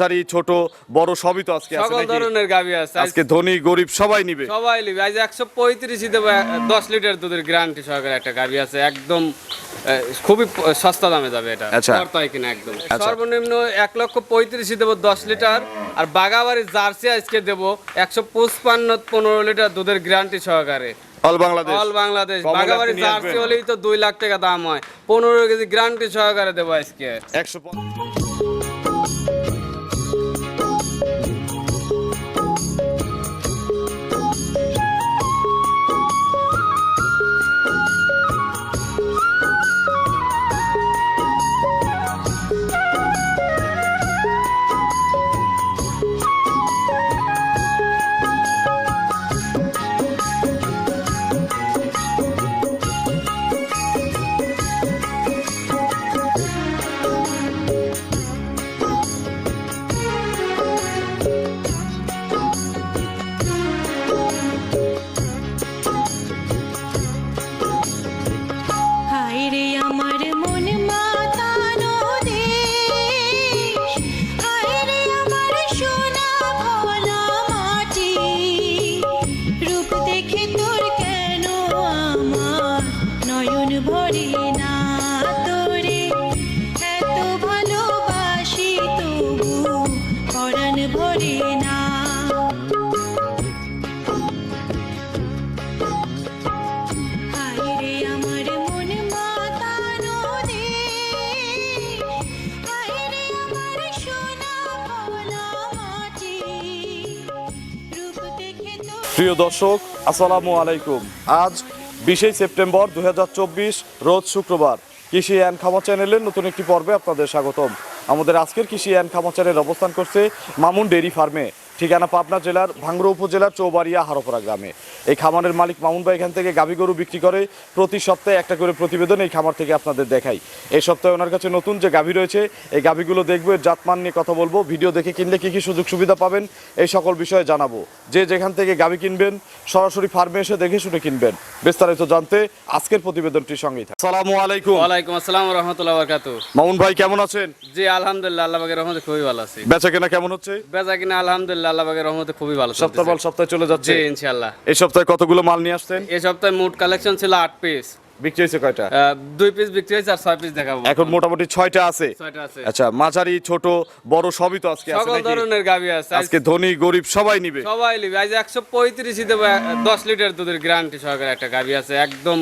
মাঝারি ছোট বড় সবই তো আজকে আছে সকল নাকি? ধরনের গাভী আছে আজকে ধনী গরিব সবাই নিবে। সবাই নিবে। আজ 135 দেব 10 লিটার দুধের গ্যারান্টি সহকারে একটা গাভী আছে, একদম খুবই সস্তা দামে যাবে এটা। আচ্ছা। তাই কিনা একদম সর্বনিম্ন 1,35,000 দেব 10 লিটার, আর বাগাবাড়ির জার্সি আজকে দেব 155 15 লিটার দুধের গ্যারান্টি সহকারে। অল বাংলাদেশ। অল বাংলাদেশ কম হলে বাগাবাড়ির আপনি নিয়ে জার্সি আসবেন। হলেই তো 2 লাখ টাকা দাম হয়, 15 কেজি গ্যারান্টি সহকারে দেব আজকে। 150 হায় রে আমার মন মাতানো দেশ, হায় রে আমার সোনা ভোলা মাটি, রূপ দেখে তোর কেন আমার নয়ন ভরে না, তোরে এত ভালোবাসি তবু পরাণ ভরে না। হায় রে আমার মন মাতানো দেশ, হায় রে আমার সোনা ভোলা মাটি, রূপ দেখে তোর। প্রিয় দর্শক আসসালামু আলাইকুম। আজ 20 সেপ্টেম্বর 2024 রোজ শুক্রবার। কৃষি অ্যান্ড খামার চ্যানেলের নতুন একটি পর্বে আপনাদের স্বাগতম। আমাদের আজকের কৃষি অ্যান্ড খামার চ্যানেল অবস্থান করছে মামুন ডেইরি ফার্মে, ঠিকানা পাবনা জেলার ভাঙ্গুড়া উপজেলার চৌবাড়িয়া হারোপাড়া গ্রামে। এই খামারের মালিক মামুন ভাই এখান থেকে গাভী গরু বিক্রি করে। প্রতি সপ্তাহে একটা করে প্রতিবেদন এই খামার থেকে আপনাদের দেখাই। এই সপ্তাহে ওনার কাছে নতুন যে গাভী রয়েছে এই গাভীগুলো দেখবো, এর জাতমান নিয়ে কথা বলবো, ভিডিও দেখে কিনলে কী কী সুযোগ সুবিধা পাবেন এই সকল বিষয়ে জানাবো। যে যেখান থেকে গাভী কিনবেন সরাসরি ফার্মে এসে দেখে শুনে কিনবেন। বিস্তারিত জানতে আজকের প্রতিবেদনটির সঙ্গেই থাকুন। আসসালামু আলাইকুম। ওয়ালাইকুম আসসালাম ওয়া রাহমাতুল্লাহি ওয়া বারাকাতুহু। মামুন ভাই কেমন আছেন? জি আলহামদুলিল্লাহ, আল্লাহ পাকের রহমতে খুবই ভালো আছি। বেচা কেনা কেমন হচ্ছে? বেচা কিনা আলহামদুলিল্লাহ আল্লাহ পাকের রহমতে খুবই ভালো চলতেছে। সপ্তাহ সপ্তাহে চলে যাচ্ছে। জি ইনশাআল্লাহ। এই সপ্তাহে কতগুলো মাল নিয়ে আসছেন? এই সপ্তাহে মোট কালেকশন ছিল 8 পিস, বিক্রি হয়েছে কয়টা? 2 পিস বিক্রি হয়েছে আর 6 পিস দেখাবো। এখন মোটামুটি 6টা আছে। 6টা আছে। আচ্ছা, মাঝারি ছোট বড় সবই তো আজকে আছে সকল নাকি? ধরনের গাভী আছে আজকে ধনী গরিব সবাই নিবে। সবাই নিবে। আজ 135 দেব 10 লিটার দুধের গ্যারান্টি সহকারে একটা গাভী আছে, একদম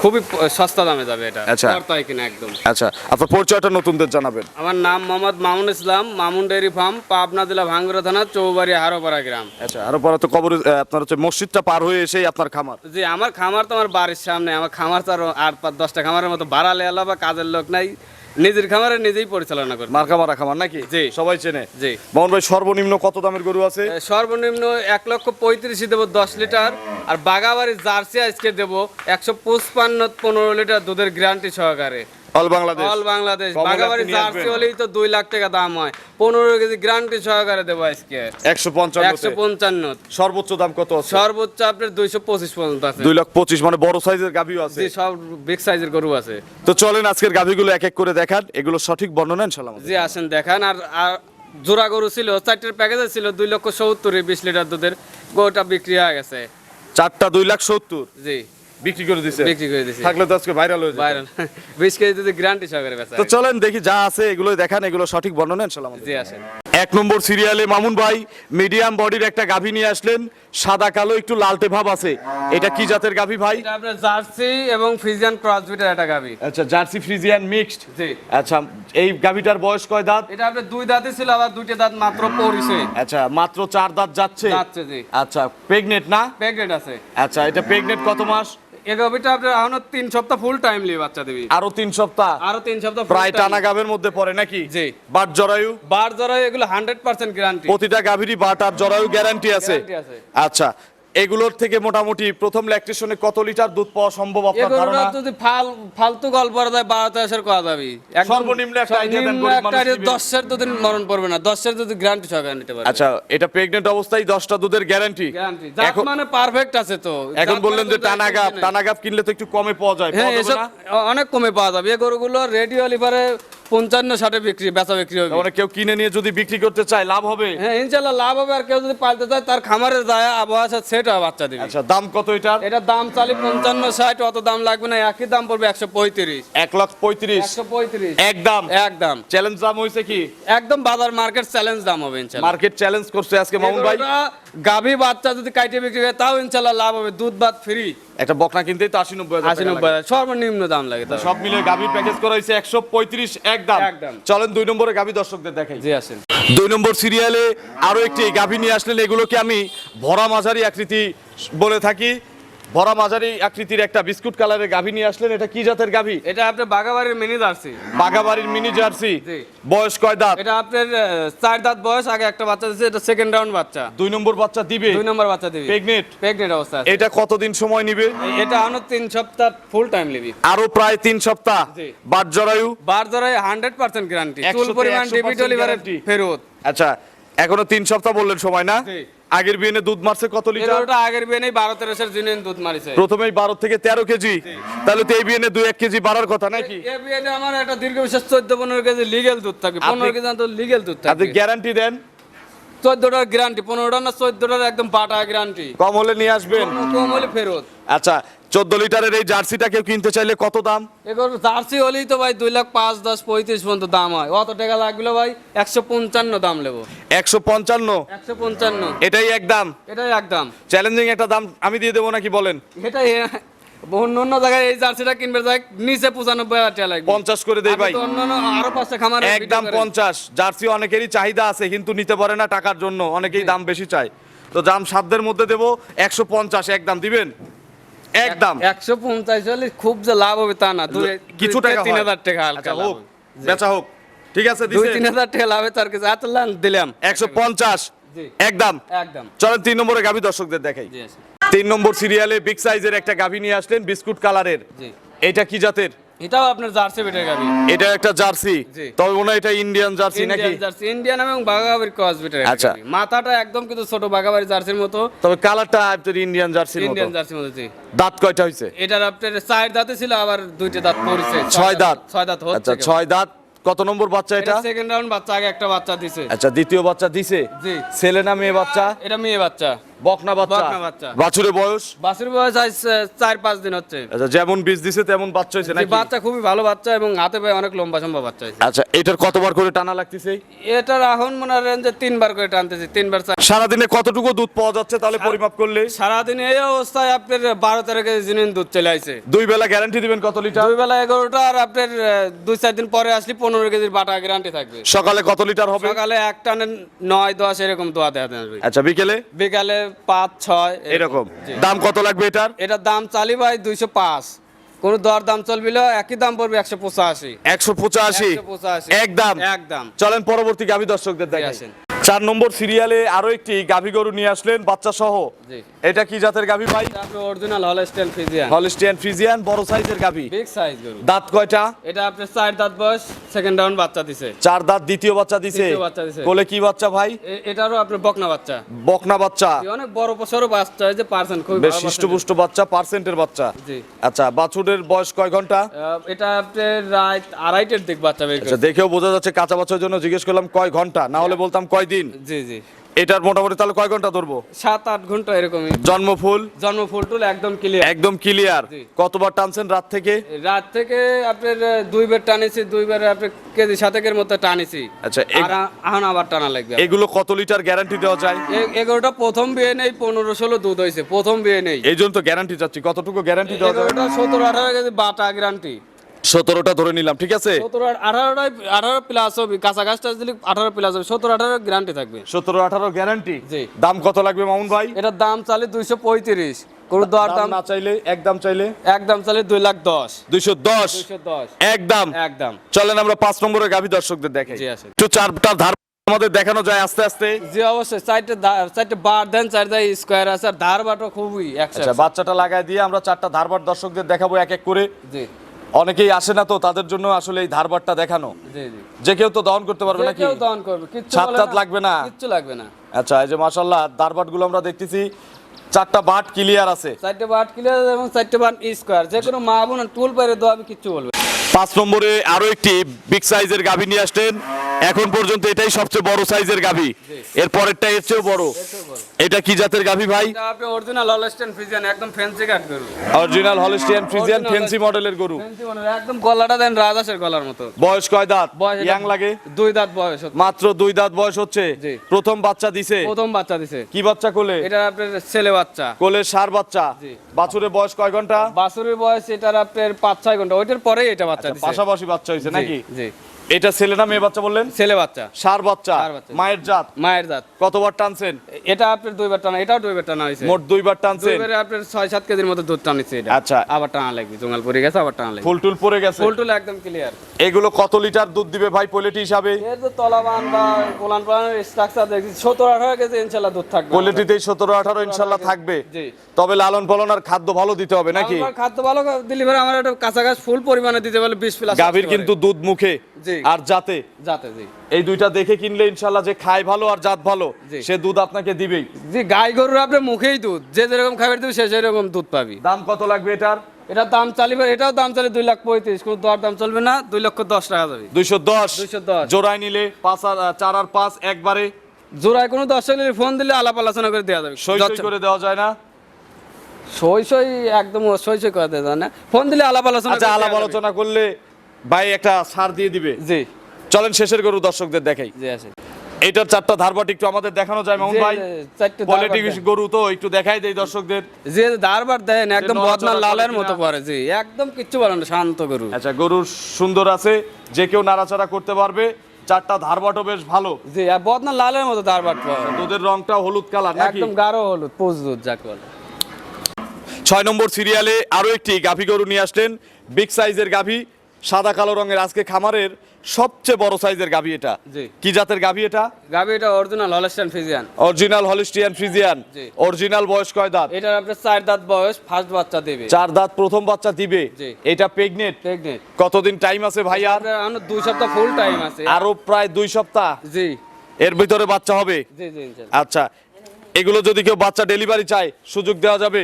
খুবই সস্তা দামে যাবে এটা। আচ্ছা। তাই কিনা একদম। আচ্ছা, আপনার পরিচয়টা নতুনদের জানাবেন। আমার নাম মোহাম্মদ মামুন ইসলাম, মামুন ডেইরি ফার্ম, পাবনা জেলা ভাঙ্গুড়া থানা চৌবাড়ি হারোপাড়া গ্রাম। আচ্ছা, আরো পরে তো কবর আপনার হচ্ছে মসজিদটা পার হয়ে এসেই আপনার খামার। জি আমার খামার তো আমার বাড়ির সামনে, আমার খামার তো আর 10টা খামারের মতো বাড়ালে আল্লাহ বা কাজের লোক নাই, নিজের খামারে নিজেই পরিচালনা করি। মার্কা মারা খামার নাকি? জি। সবাই চেনে। জি। মোহন ভাই সর্বনিম্ন কত দামের গরু আছে? সর্বনিম্ন 1,35,000 দেব 10 লিটার, আর বাগাবাড়ির জার্সি আজকে দেব 155 15 লিটার দুধের গ্যারান্টি সহকারে। অল বাংলাদেশ। অল বাংলাদেশ কম হলে বাগাবাড়ির আপনি নিয়ে জার্সি আসবেন। হলেই তো 2 লাখ টাকা দাম হয়, 15 কেজি গ্যারান্টি সহকারে দেব আজকে 155 তে। 155। সর্বোচ্চ দাম কত আছে? সর্বোচ্চ আপনার 225 পর্যন্ত আছে। 2,25,000 মানে বড় সাইজের গাভীও আছে। জি সব বিগ সাইজের গরু আছে। তো চলেন আজকের গাভীগুলো এক এক করে দেখান, এগুলো সঠিক বর্ণনা ইনশাআল্লাহ। জি আসেন দেখান। আর জোড়া গরু ছিল 4টার প্যাকেজে ছিল 2,70,000 20 লিটার দুধের, গরুটা বিক্রি হয়ে গেছে। 4টা 2,70,000 জি বিক্রি করে দিছে। বিক্রি করে দিছি। থাকলে তো আজকে ভাইরাল হয়ে যাবে। ভাইরাল 20 কেজি দুধের গ্যারান্টি সহকারে বেচা। তো চলেন দেখি যা আছে এগুলো দেখান, এগুলো সঠিক বর্ণনা ইনশাআল্লাহ। জি আসেন। 1 নম্বর সিরিয়ালে মামুন ভাই মিডিয়াম বডির একটা গাভী নিয়ে আসলেন, সাদা কালো একটু লালটে ভাব আছে। এটা কি জাতের গাভী ভাই? এটা আপনার জার্সি এবং ফ্রিজিয়ান ক্রস বিটের একটা গাভী। আচ্ছা, জার্সি ফ্রিজিয়ান মিক্সড। জি। আচ্ছা, এই গাভীটার বয়স কয় দাঁত? এটা আপনার 2 দাঁতই ছিল, আবার 2টে দাঁত মাত্র পড়িছে। আচ্ছা, মাত্র 4 দাঁত যাচ্ছে। যাচ্ছে জি। আচ্ছা, প্রেগনেন্ট না? প্রেগনেন্ট আছে। আচ্ছা, এটা প্রেগনেন্ট কত মাস? এই গাভীটা আপনার এখনো 3 সপ্তাহ ফুল টাইম লিয়ে বাচ্চা দিবি। আরো 3 সপ্তাহ। আরো 3 সপ্তাহ প্রায় টানা গাভীর মধ্যে পড়ে নাকি? জি। বাট জরায়ু? বার জরায়ু এগুলো 100% গ্যারান্টি। প্রতিটা গাভীরই বাট আর জরায়ু গ্যারান্টি আছে। গ্যারান্টি আছে। আচ্ছা, এগুলোর থেকে মোটামুটি প্রথম ল্যাকটেশনে কত লিটার দুধ পাওয়া সম্ভব আপনার এগুলো ধারণা? যদি ফালতু গল্প করা যায় 12-13 করা যাবে। সর্বনিম্ন একটা idea দেন, গরিব মানুষ নিবে। 10 দুদিন মরণ পড়বে না, 10 দুদিন গ্যারান্টি সহকারে নিতে পারবে। আচ্ছা, এটা প্রেগনেন্ট অবস্থায় 10টা দুধের গ্যারান্টি। গ্যারান্টি জাত মানে পারফেক্ট আছে তো। এখন জাত বললেন মানে যে তো টানা গাব কিনলে তো একটু কমে পাওয়া যায়, হ্যাঁ পাওয়া যাবে এসব না? অনেক কমে পাওয়া যাবে। এই গরুগুলো রেডিও লিভারে 55-60 বিক্রি বেচা বিক্রি হবে। মানে কেউ কিনে নিয়ে যদি বিক্রি করতে চায় লাভ হবে। হ্যাঁ ইনশাল্লাহ লাভ হবে, আর কেউ যদি পালতে চায় তার খামারে যায় আবহাওয়া সেট হয় বাচ্চা দিবে। আচ্ছা, দাম কত এটার? এটার দাম চালি 55-60, অত দাম লাগবে না, একই দাম পড়বে 135। 1,35,000 135 একদম। একদম চ্যালেঞ্জ দাম হয়েছে কি? একদম বাজার মার্কেট চ্যালেঞ্জ দাম হবে ইনশাল্লাহ। মার্কেট চ্যালেঞ্জ করছে আজকে মামুন ভাই। গাভী বাচ্চা যদি কাইটে বিক্রি করে তাও ইনশাল্লাহ লাভ হবে, দুধ ভাত ফ্রি। একটা বকনা কিনতেই তো 80-90 হাজার টাকা 80-90 লাগে। সর্বনিম্ন দাম লাগে তার। সব মিলে গাভীর প্যাকেজ করা হয়েছে 135 একদম। একদম। চলেন 2 নম্বরে গাভী দর্শকদের দেখাই। জি আসেন। 2 নম্বর সিরিয়ালে আরো একটি গাভী নিয়ে আসলেন, এগুলোকে আমি ভরা মাঝারি আকৃতি বলে থাকি। ভরা মাঝারি আকৃতির একটা বিস্কুট কালারের গাভী নিয়ে আসলেন, এটা কি জাতের গাভী? এটা আপনার বাগাবাড়ির মিনি জার্সি। বাগাবাড়ির মিনি জার্সি। জি। বয়স কয় দাঁত? এটা আপনার 4 দাঁত বয়স, আগে একটা বাচ্চা দিয়েছে, এটা সেকেন্ড রাউন্ড বাচ্চা। 2 নম্বর বাচ্চা দিবে। 2 নম্বর বাচ্চা দিবে। প্রেগনেন্ট অবস্থা আছে। এটা কতদিন সময় নিবে? এটা আনো 3 সপ্তাহ ফুল টাইম লিবি। আরো প্রায় 3 সপ্তাহ। জি। বাট জরায়ু? বার ধরে 100% গ্যারান্টি। 100 চুল তে পরিমাণ 100% ডিবি ডেলিভারি guarantee। ফেরত। আচ্ছা, এখনো 3 সপ্তাহ বললেন সময় না? জি। আগের বিয়েনে দুধ মারছে কত লিটার? এগুলোটা আগের বিয়ে নেই 12-13 জিনিস দুধ মারিছে। প্রথমেই 12 থেকে 13 কেজি। তাহলে তো এই বিয়েনে 2-1 কেজি বাড়ার কথা নাকি? এই বিয়েতে আমার একটা দীর্ঘ বিশেষ 14-15 কেজি লিগ্যাল দুধ থাকে। 15 কেজি তো লিগ্যাল দুধ আপনি থাকে। গ্যারান্টি দেন? 14টার গ্যারান্টি, 15টা না 14টার একদম বাটা গ্যারান্টি। কম হলে নিয়ে আসবেন। কম হলে ফেরত। আচ্ছা, 14 লিটারের এই জার্সিটা কেউ কিনতে চাইলে কত দাম? এগুলো জার্সি হলেই তো ভাই 2 লাখ 5, 10, 35 পর্যন্ত দাম হয়। অত টাকা লাগলো ভাই 155 দাম নেবো। 155? 155 এটাই একদম? এটাই একদম। চ্যালেঞ্জিং একটা দাম আমি দিয়ে দেবো নাকি বলেন? এটাই অন্য জায়গায় এই জার্সিটা কিনবে যায় নিচে 95,000 টাকা লাগবে। 50 করে দেই ভাই। আমি তো অন্যান্য আরো 5টা খামারে একদম 50। জার্সি অনেকেরই চাহিদা আছে কিন্তু নিতে পারে না টাকার জন্য, অনেকেই দাম বেশি চায়। তো দাম সাধ্যের মধ্যে দেবো 150 একদম দিবেন? একদম। 150 হলে খুব যে লাভ হবে তা না, কিছু টাকা 3,000 টাকা আচ্ছা হালকা হোক, লাভ। বেচা হোক, ঠিক আছে দিছে 2-3,000 টাকা লাভে তার কাছে আতলান দিলাম 150 জি। একদম। একদম। চলেন 3 নম্বরে গাভী দর্শকদের দেখাই। জি আছে। 3 নম্বর সিরিয়ালে বিগ সাইজের একটা গাভী নিয়ে আসলেন বিস্কুট কালারের। জি। এটা কি জাতের? এটাও আপনার জার্সি বেটের গাবি। এটা একটা জার্সি। জি। তবে মনে হয় এটা ইন্ডিয়ান জার্সি নাকি? ইন্ডিয়ান জার্সি, ইন্ডিয়ান এবং বাগাবাড়ির ক্রস বেটের আচ্ছা। গাবি। মাথাটা একদম কিন্তু ছোট বাগাবাড়ি জার্সির মতো। তবে কালারটা আপনার ইন্ডিয়ান জার্সির মতো। ইন্ডিয়ান জার্সির মতো জি। দাঁত কয়টা হইছে? এটার আপনার 4 দাঁতে ছিল, আবার 2টা দাঁত পড়ছে। 6 দাঁত। 6 দাঁত হচ্ছে। আচ্ছা 6 দাঁত। কত নম্বর বাচ্চা এটা? এটা সেকেন্ড রাউন্ড বাচ্চা, আগে একটা বাচ্চা দিছে। আচ্ছা, দ্বিতীয় বাচ্চা দিছে? জি। ছেলে না মেয়ে বাচ্চা? এটা মেয়ে বাচ্চা। বকনা বাচ্চা? বকনা বাচ্চা। বাছুরের বয়স? বাছুর বয়স আজ 4-5 দিন হচ্ছে। আচ্ছা, যেমন বীজ দিছে তেমন বাচ্চা হইছে জি, নাকি? বাচ্চা খুবই ভালো বাচ্চা এবং হাতে পায়ে অনেক লম্বা সম্ভব বাচ্চা হয়েছে। আচ্ছা, এটার কতবার করে টানা লাগতেছে? এটার এখন মনে হয় যে 3বার করে টানতেছি, 3বার। সারাদিনে কতটুকু দুধ পাওয়া যাচ্ছে তাহলে পরিমাপ করলে? সারাদিন এই অবস্থায় আপনার 12-13 কেজি জিনিস দুধ চলে আসে। 2 বেলা গ্যারান্টি দিবেন কত লিটার? 2 বেলা 11টা, আর আপনার 2-4 দিন পরে আসলে 15 কেজির বাটা গ্যারান্টি থাকবে। সকালে কত লিটার হবে? সকালে এক টানে 9-10 এরকম দোয়া দেওয়া যাবে। আচ্ছা, বিকেলে? বিকালে 5-6 এরকম। জি। দাম কত লাগবে এটার? এটার দাম চালি ভাই 205। কোন দর দাম চলবিল একই দাম পড়বে 185। 185 একদম। একদম। চলেন পরবর্তী গাভী দর্শকদের দেখাই। আসেন। 4 নম্বর সিরিয়ালে আরো একটি গাভী গরু নিয়ে আসলেন বাচ্চা সহ। জি। এটা কি জাতের গাভী ভাই? এটা আপনার original Holstein Friesian. Holstein Friesian, বড় সাইজের গাভী। বিগ সাইজ গরু। দাঁত কয়টা? এটা আপনার 4 দাঁত বয়স, সেকেন্ড রাউন্ড বাচ্চা দিছে। 4 দাঁত, দ্বিতীয় বাচ্চা দিছে। দ্বিতীয় বাচ্চা দিছে। কোলে কি বাচ্চা ভাই? এটারও আপনার বকনা বাচ্চা। বকনা বাচ্চা। অনেক বড় সরো বাচ্চা, এই যে পার্সেন্ট খুব বেশ হৃষ্টপুষ্ট বাচ্চা, পার্সেন্টের বাচ্চা। জি। আচ্ছা, বাছুরের বয়স কয় ঘন্টা? এটা আপনার রাত 2:30-এর দিক বাচ্চা বের আচ্ছা, করছে। দেখেও বোঝা যাচ্ছে কাঁচা বাচ্চার জন্য জিজ্ঞেস করলাম কয় ঘন্টা, না হলে বলতাম কয় দিন। জি জি। এটার মোটামুটি তাহলে কয় ঘন্টা ধরবো? 7-8 ঘন্টা এরকমই। জন্ম ফুল? জন্ম ফুল টুল একদম ক্লিয়ার। একদম ক্লিয়ার। জি। কতবার টানছেন রাত থেকে? রাত থেকে আপনার 2 বার টানেছি, 2 বার আপনার কেজি 7 মতো টানেছি। আচ্ছা, আর এখন আবার টানা লাগবে। এগুলো কত লিটার গ্যারান্টি দেওয়া যায়? এগারোটা প্রথম বিয়ে নেই, 15-16 দুধ হয়েছে, প্রথম বিয়ে নেই। এই জন্য তো গ্যারান্টি চাচ্ছি, কতটুকু গ্যারান্টি দেওয়া যাবে? এগারোটা 17-18 কেজি বাটা গ্যারান্টি। 17টা ধরে নিলাম, ঠিক আছে? 17-18 প্লাস হবে, কাঁচা গাছটা দিলে 18 প্লাস হবে, 17-18 গ্যারান্টি থাকবে। 17-18 গ্যারান্টি। জি। দাম কত লাগবে মামুন ভাই? এটার দাম চালে 235। কোন দর দাম না চাইলে একদম চাইলে? একদম চালে 210,000। 210 210 একদম। একদম। চলেন আমরা 5 নম্বরের গাভী দর্শকদের দেখাই। জি, আসেন। একটু 4টা ধার আমাদের দেখানো যায় আস্তে আস্তে। জি অবশ্যই, চারটে বার দেন, 4 স্কোয়ার আছে, আর ধার বাটো খুবই আচ্ছা, একসাথে। বাচ্চাটা লাগাই দিয়ে আমরা 4টা ধারবার দর্শকদের দেখাবো এক এক করে। জি অনেকেই আসে না তো, তাদের জন্য আসলে এই ধারবারটা দেখানো। জি জি। যে কেউ তো দহন করতে পারবে যে নাকি? কেউ দান করবে, কিচ্ছু ছাদ বলে টাদ লাগবে না? কিচ্ছু লাগবে না। আচ্ছা, এই যে মাশাআল্লাহ ধারবাট গুলো আমরা দেখতেছি 4টা বাট ক্লিয়ার আছে। 4টে বাট ক্লিয়ার এবং 4টে বাট স্কোয়ার, যে কোনো মা বোন টুল পারে দেওয়া, আমি কিচ্ছু বলবো। 5 নম্বরে আরো একটি বিগ সাইজের গাভী নিয়ে আসলেন। এখন পর্যন্ত এটাই সবচেয়ে বড় সাইজের গাভী, এর পরেরটা এর চেয়েও বড়। এটা কি জাতের গাভী ভাই? এটা আপনি অরিজিনাল হলস্টাইন ফ্রিজিয়ান, একদম ফ্যান্সি কাট গরু। Original Holstein Friesian Original fancy মডেলের গরু। ফ্যান্সি মানে একদম গলাটা দেন রাজহাঁসের গলার মতো। বয়স কয় দাঁত? বয়স এটা ইয়াং লাগে? 2 দাঁত বয়স হচ্ছে। মাত্র 2 দাঁত বয়স হচ্ছে। জি। প্রথম বাচ্চা দিছে? প্রথম বাচ্চা দিছে। কি বাচ্চা কোলে? এটা আপনার ছেলে বাচ্চা। কোলে সার বাচ্চা। জি। বাছুরের বয়স কয় ঘন্টা? বাছুরের বয়স এটার আপনার 5-6 ঘন্টা, ওইটার পরেই এটা বাচ্চা দিছে। পাশাপাশি বাচ্চা হয়েছে জি, নাকি? জি। এটা ছেলে না মেয়ে বাচ্চা বললেন? ছেলে বাচ্চা, সার বাচ্চা। ষাঁড় বাচ্চা। মায়ের জাত? মায়ের জাত। কতবার টানছেন? এটা আপনার 2 বার টানা, এটাও 2 বার টানা হয়েছে। মোট 2 বার টানছেন। 2 বারে আপনার 6-7 কেজির মতো দুধ টানিছে এটা। আচ্ছা। আবার টানা লাগবে, জঙ্গল পড়ে গেছে, আবার টানা লাগবে। ফুল টুল পড়ে গেছে? ফুলটুল একদম ক্লিয়ার। এগুলো কত লিটার দুধ দিবে ভাই পোলেটি হিসাবে? এর তো তলাবান বা কোলান পালানের স্ট্রাকচার দেখছি 17-18 কেজি ইনশাআল্লাহ দুধ থাকবে। পোলেটিতেই 17-18 ইনশাল্লাহ থাকবে। জি। তবে লালন পালন আর খাদ্য ভালো দিতে হবে নাকি? আমার খাদ্য ভালো দিলে পরে আমার একটা কাছাকাছি ফুল পরিমাণে দিতে পারলে 20 প্লাস। গাভীর কিন্তু দুধ মুখে জি। আর জাতে, যাতে জি। এই দুইটা দেখে কিনলে ইনশাল্লাহ যে খায় ভালো আর জাত ভালো জি। সে দুধ আপনাকে দিবেই। জি, গাই গরুর আপনার মুখেই দুধ, যে যেরকম খাবার দিবে সে সেরকম দুধ পাবি। দাম কত লাগবে এটার? এটার দাম চালিবে, এটাও দাম চালে 2,35,000, কোনো দর দাম চলবে না, 2,10,000 টাকা যাবে। 210। 210 জোড়ায় নিলে 5 আর 4 আর 5 একবারে জোড়ায় কোনো দর্শক ফোন দিলে আলাপ আলোচনা করে দেওয়া যাবে। সই সই করে দেওয়া যায় না? সই সই একদম সই সই করে দেওয়া যায় না, ফোন দিলে আলাপ আলোচনা আচ্ছা, করে আলাপ দেওয়া যাবে। আলোচনা করলে ভাই একটা ছাড় দিয়ে দিবে। জি চলেন শেষের গরু দর্শকদের দেখাই। জি আছে। এইটার 4টা ধারবাট একটু আমাদের দেখানো যায় মামুন জি, ভাই? চারটে কোয়ালিটি ধারবাট দেন। গরু তো একটু দেখাই দেই দর্শকদের। যে দারবার দেন একদম নড়াচড়া বদনা করে লালের কিনা? মতো পরে, জি একদম কিচ্ছু বলে না, শান্ত গরু। আচ্ছা, গরুর সুন্দর আছে, যে কেউ নাড়াচাড়া করতে পারবে। 4টা ধারবাটও বেশ ভালো। জি, আর বদনা লালের মতো দারবার পরে, দুধের রংটা হলুদ কালার নাকি? একদম গাঢ় হলুদ পোজ দুধ যাকে বলে। 6 নম্বর সিরিয়ালে আরো একটি গাভী গরু নিয়ে আসলেন, বিগ সাইজের গাভী, সাদা কালো রঙের। আজকে খামারের সবচেয়ে বড় সাইজের গাভী এটা। জি। কি জাতের গাভী এটা? গাবি এটা original Holstein Friesian. Original Holstein Friesian. জি। অরিজিনাল বয়স কয় দাঁত? এটার আপনার 4 দাঁত বয়স, ফার্স্ট বাচ্চা দেবে। 4 দাঁত প্রথম বাচ্চা দিবে। জি। এটা প্রেগনেন্ট? প্রেগনেন্ট। কতদিন টাইম আছে ভাই আর? আপনার আরো 2 সপ্তাহ ফুল টাইম আছে। আরো প্রায় 2 সপ্তাহ জি এর ভিতরে বাচ্চা হবে। জি জি ইনশাআল্লাহ। আচ্ছা, এগুলো যদি কেউ বাচ্চা ডেলিভারি চায় সুযোগ দেওয়া যাবে?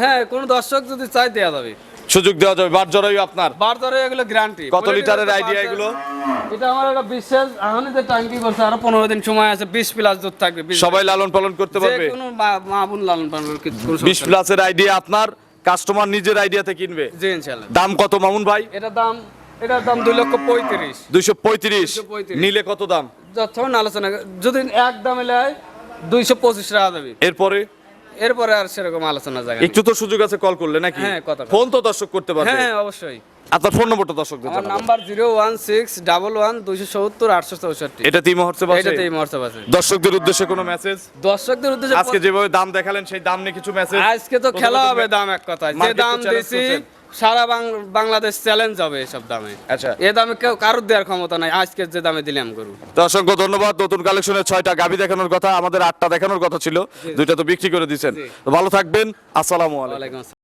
হ্যাঁ, কোন দর্শক যদি চাই দেওয়া যাবে, সুযোগ দেওয়া যাবে। বার জরায়ু আপনার? বার ধরে এগুলো গ্যারান্টি। কত লিটারের আইডিয়া এগুলো? এটা আমার একটা বিশ্বাস, এখনই যে ট্যাঙ্কি করছে আরো 15 দিন সময় আছে, 20 প্লাস দুধ থাকবে। 20 সবাই লালন পালন করতে পারবে? যে কোনো মা বোন লালন পালন করবে, কোনো 20 সমস্যা নেই। প্লাসের আইডিয়া আপনার কাস্টমার নিজের আইডিয়াতে কিনবে। জি ইনশাআল্লাহ। দাম কত মামুন ভাই? এটার দাম 2,35,000। 235। 235 নিলে কত দাম? যখন আলোচনা যদি এক দামে নেয় 225 টাকা দেবে। এরপরে এরপরে আর সেরকম আলোচনা জায়গা নেই। একটু তো সুযোগ আছে কল করলে নাকি? হ্যাঁ, কথা বলে। ফোন তো দর্শক করতে পারবে। হ্যাঁ অবশ্যই। আপনার ফোন নম্বরটা দর্শকদের আমার জানাবেন। নাম্বার 01611270864। এটা তিন মহোৎসব আছে? এটাতেই হোয়াটসঅ্যাপ আছে। দর্শকদের উদ্দেশ্যে কোনো মেসেজ? দর্শকদের উদ্দেশ্যে আজকে যেভাবে দাম দেখালেন সেই দাম নিয়ে কিছু মেসেজ? আজকে তো খেলা হবে দাম এক কথায়, যে Market তো দাম challenge দিছি করছেন। সারা বাংলাদেশ চ্যালেঞ্জ হবে এসব দামে। আচ্ছা। এ দামে কেউ কারোর দেওয়ার ক্ষমতা নাই, আজকে যে দামে দিলাম গরু। তো অসংখ্য ধন্যবাদ। নতুন কালেকশনের 6টা গাভী দেখানোর কথা, আমাদের 8টা দেখানোর কথা ছিল, 2টা তো বিক্রি করে দিয়েছেন। তো ভালো থাকবেন, আসসালামু আলাইকুম। ওয়ালাইকুম আসসালাম।